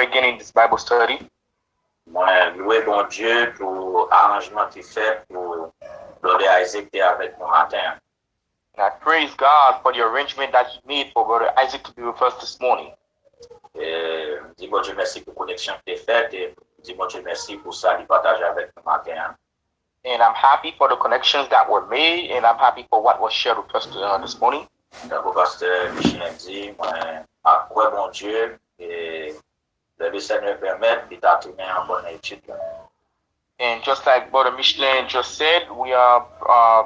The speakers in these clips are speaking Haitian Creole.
again in this Bible study. Moi, loué bon Dieu pour l'arrangement qu'il fait pour Brother Isaac d'être avec nous matin. And I praise God for the arrangement that He made for Brother Isaac to be with us this morning. Dis bon Dieu merci pour la connexion que tu as faite et dis bon Dieu merci pour ça de partager avec nous matin. And I'm happy for the connections that were made, and I'm happy for what was shared with us this morning. Donc, Pasteur Michel dit, moi, à quoi bon Dieu et le Seigneur permet de tourner en bonne étude. And just like Brother Michelin just said, we are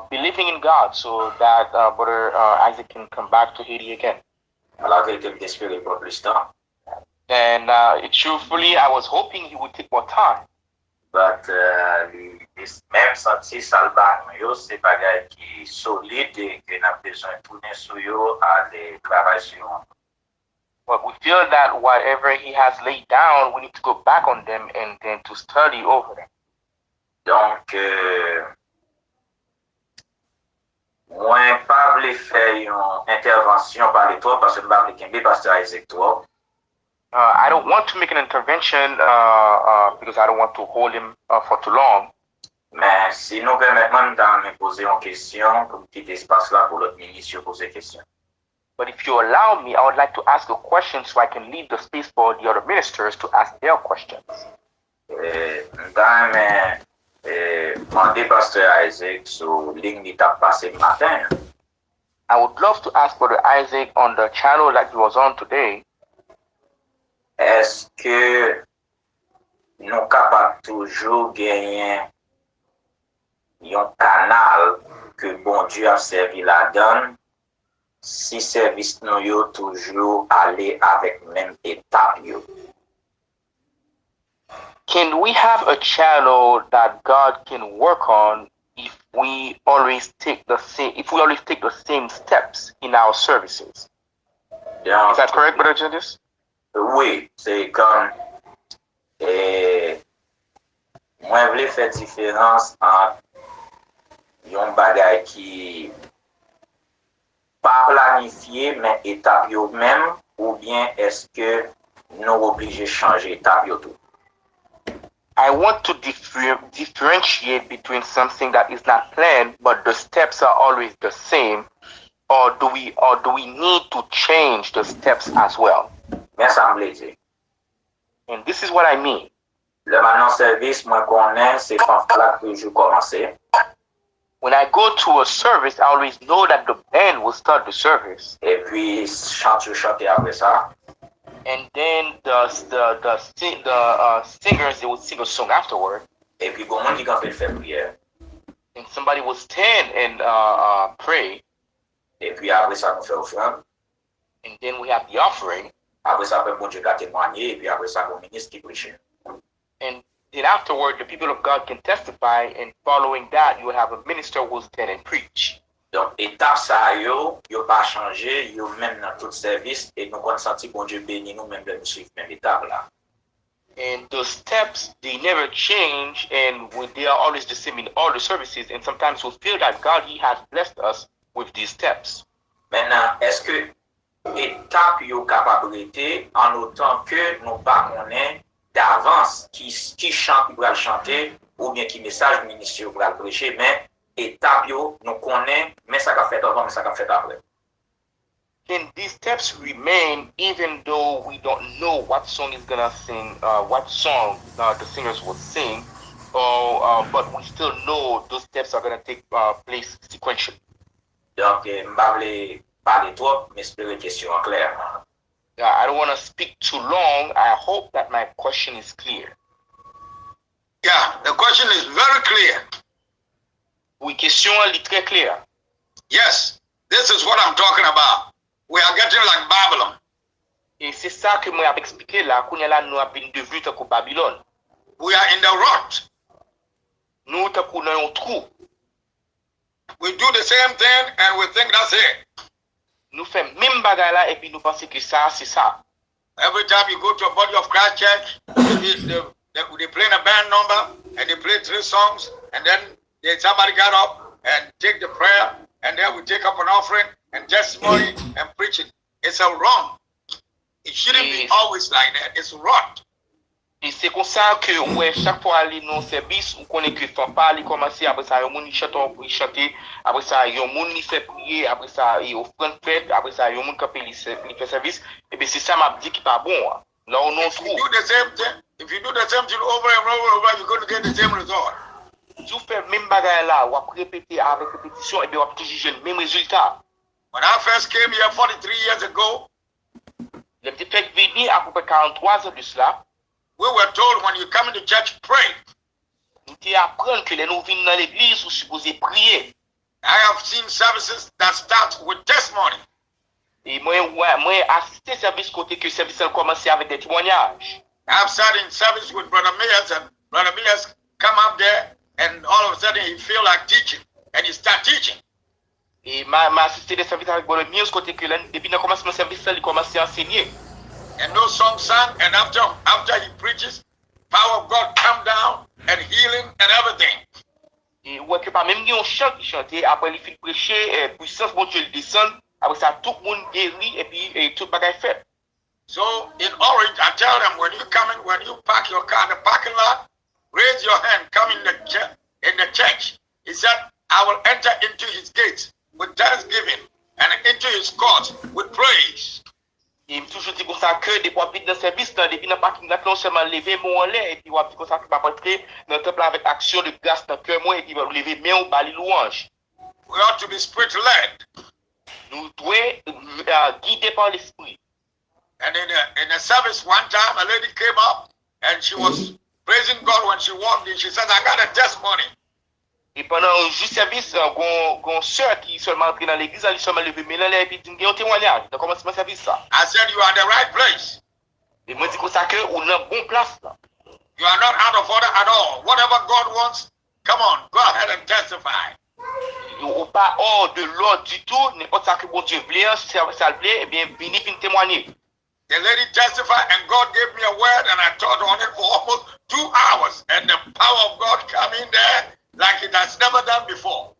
believing in God so that Brother Isaac can come back to Haiti again. La vérité, je m'espérais pour plus de temps. And truthfully, I was hoping he would take more time. But même senti salban yo c'est bagay qui solide et que n'a besoin de tourner sur yo à des travail sur. But we feel that whatever he has laid down, we need to go back on them and then to study over them. Donc moi pas voulais faire une intervention par les toi parce que pas voulais qu'un pasteur Isaac toi. I don't want to make an intervention because I don't want to hold him for too long. Mais si nous permettons de me poser une question, pour quitter espace là pour l'autre ministre poser question. But if you allow me, I would like to ask a question so I can leave the space for the other ministers to ask their questions. Demander Pasteur Isaac sur ligne d'étape passée matin. I would love to ask Brother Isaac on the channel that he was on today. Est-ce que nous sommes capables toujours gagner un canal que bon Dieu a servi la donne si service nous yo toujours aller avec même étape yo? Can we have a channel that God can work on if we always take the same steps in our services? Donc, is that correct, Brother Jendis? Oui, c'est comme moi je voulais faire différence entre un bagage qui pas planifié mais étape yo même ou bien est-ce que nous obligés changer étape yo tout? I want to differentiate between something that is not planned but the steps are always the same, or do we need to change the steps as well? Mais ça me dit. And this is what I mean. Le maintenant service moi connais c'est pas là que je commencer. When I go to a service, I always know that the band will start the service. Et puis chanter après ça. And then the singers, they will sing a song afterward. Et puis bon monde qui quand fait prière. And somebody will stand and pray. Et puis après ça nous fait offrande. And then we have the offering. Après ça bon Dieu va témoigner et puis après ça le ministre qui prêche. And then afterward, the people of God can testify, and following that, you will have a minister who will stand and preach. Donc, étape ça, yo pas changé, yo même dans tout service, et nous avons senti bon Dieu béni nous même de nous suivre même étape là. And the steps, they never change, and they are always the same in all the services, and sometimes we feel that God, He has blessed us with these steps. Maintenant, est-ce que étape yo capabilité en autant que nous pas connaît d'avance qui chante qui va chanter ou bien qui message ministère pour prêcher mais étape yo nous connaît mais ça qu'a fait avant mais ça qu'a fait après. Can these steps remain even though we don't know what song is gonna sing, what song the singers will sing, or but we still know those steps are gonna take place sequentially? Donc m'avle parler trop mais espérer question en clair. I don't want to speak too long. I hope that my question is clear. Yeah, the question is very clear. Oui, question est très claire. Yes, this is what I'm talking about. We are getting like Babylon. Et c'est ça que moi j'ai expliqué là, qu'on est là nous avons devenu comme Babylone. We are in the rut. Nous sommes dans un trou. We do the same thing and we think that's it. Nous faisons même bagarre là et puis nous pensons que ça c'est ça. Every time you go to a Body of Christ church, they play a band number and they play 3 songs and then somebody got up and take the prayer and then we take up an offering and testimony and preaching. It's a wrong. It shouldn't be always like that. It's rot. c'est comme ça que ouais, chaque fois aller dans le service, on connaît que fanfare, il commence, après ça, il y a un monde qui chante, il chante, après ça, il y a un monde qui fait prier, après ça, il y a offrande fête, après ça, il y a un monde qui fait service, et bien c'est ça m'a dit qui n'est pas bon. Hein. Là, on en trouve. If you do the same thing over and over, you're going to get the same result. Si vous faites même bagaille là, ou après répéter avec répétition, et bien on va toujours le même résultat. When I first came here 43 years ago, le petit fait venir à peu près 43 ans de cela, we were told when you come into church, pray. Nous t'apprendre que les nous venons dans l'église, nous supposons prier. I have seen services that start with testimony. Et moi assisté service côté que service a commencé avec des témoignages. I've sat in service with Brother Mears, and Brother Mears come up there, and all of a sudden he feel like teaching, and he start teaching. Et m'a assisté des services avec Brother Mears côté que depuis le commencement de service, il commençait à enseigner. And no song sang, and after he preaches, power of God come down, and healing and everything. Et ouais que pas même un chant qui chantait, après il fit prêcher, puissance bon Dieu le descend, après ça tout le monde guérit et puis tout bagaille fait. So in Orange, I tell them when you park your car in the parking lot, raise your hand, come in the church. He said, I will enter into his gates with thanksgiving and into his courts with praise. Et il toujours dit comme ça que depuis qu'on vit dans le service, depuis dans le parking lot, non seulement lever mon en l'air, et puis on va dire comme ça que va rentrer dans le temple avec action de grâce dans le cœur, moi, et puis va lever main ou bali louange. We ought to be spirit-led. Nous devons guider par l'esprit. And in a service one time, a lady came up and she was praising God when she walked in. She said, I got a testimony. Et pendant un juste service, une soeur qui seulement entrée dans l'église, elle seulement levé main en l'air, et puis dit, un témoignage. Donc comment c'est service ça? I said, you are at the right place. Et moi, je dis comme ça qu'on est en bonne place là. You are not out of order at all. Whatever God wants, come on, go ahead and testify. Ou pas hors de l'ordre du tout, n'importe ça que bon Dieu voulait, ça le plaît, eh bien, venez puis témoigner. The lady testified, and God gave me a word, and I taught on it for almost 2 hours. And the power of God came in there like it has never done before.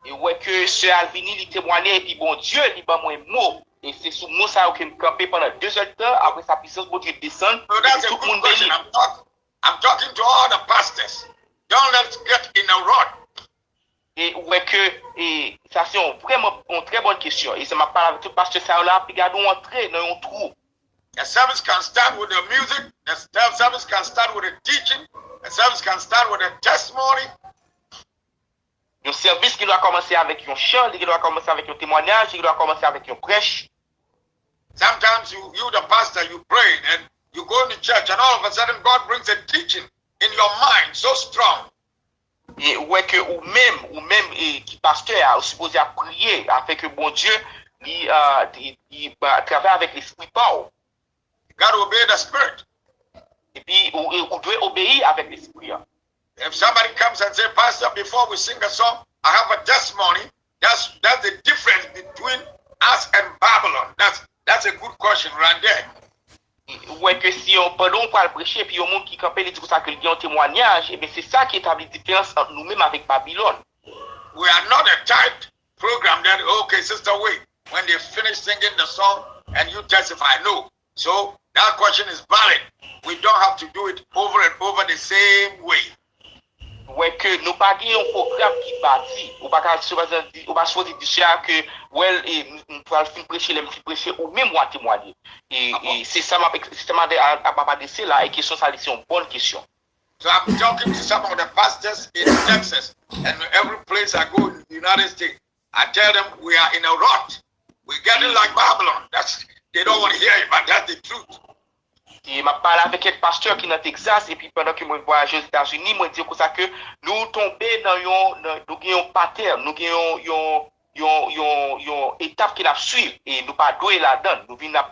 Et ouais que ce Alvini lui témoignait, et puis bon Dieu, il m'a moins mot. Et c'est sous mot ça qu'il me campé pendant 2 heures de temps, après sa puissance, bon Dieu descend. So that's a tout le good monde question. bénit. I'm talking to all the pastors. Don't let's get in a rut. Et ouais que ça c'est vraiment une très bonne question. Et ça m'a parlé avec tout pasteur ça là, puis gardons entrer dans un trou. The service can start with the music. The service can start with the teaching. The service can start with a testimony. Un service qui doit commencer avec un chant, qui doit commencer avec un témoignage, qui doit commencer avec un prêche. Sometimes you the pastor, you pray and you go into church, and all of a sudden God brings a teaching in your mind so strong. Et ouais que ou même qui pasteur a supposé à prier afin que bon Dieu il travaille avec l'esprit Paul. You got to obey the spirit. Et puis on doit obéir avec l'esprit. If somebody comes and says, Pastor, before we sing a song, I have a testimony. That's the difference between us and Babylon. That's a good question right there. Ouais que si on pendant on parle prêcher puis au monde qui campait les dit ça que il y a un témoignage, et bien c'est ça qui établit la différence entre nous-mêmes avec Babylone. We are not a typed program that okay, sister, wait, when they finish singing the song and you testify. No. So that question is valid. We don't have to do it over and over the same way. Ouais que nous pas un programme qui bâti, ou pas choisir dire que well nous pour prêcher les prêcher ou même moi témoigner. Et c'est ça m'a adressé là et question ça c'est une bonne question. So I'm talking to some of the pastors in Texas and every place I go in the United States. I tell them we are in a rut. We're getting like Babylon. They don't want to hear it, but that's the truth. Et m'a parlé avec quelques pasteurs qui dans Texas et puis pendant que moi voyage aux États-Unis, moi dire comme ça que nous tomber dans un pattern, nous gagnons une étape qui la suit et nous pas doué là-dedans, nous venons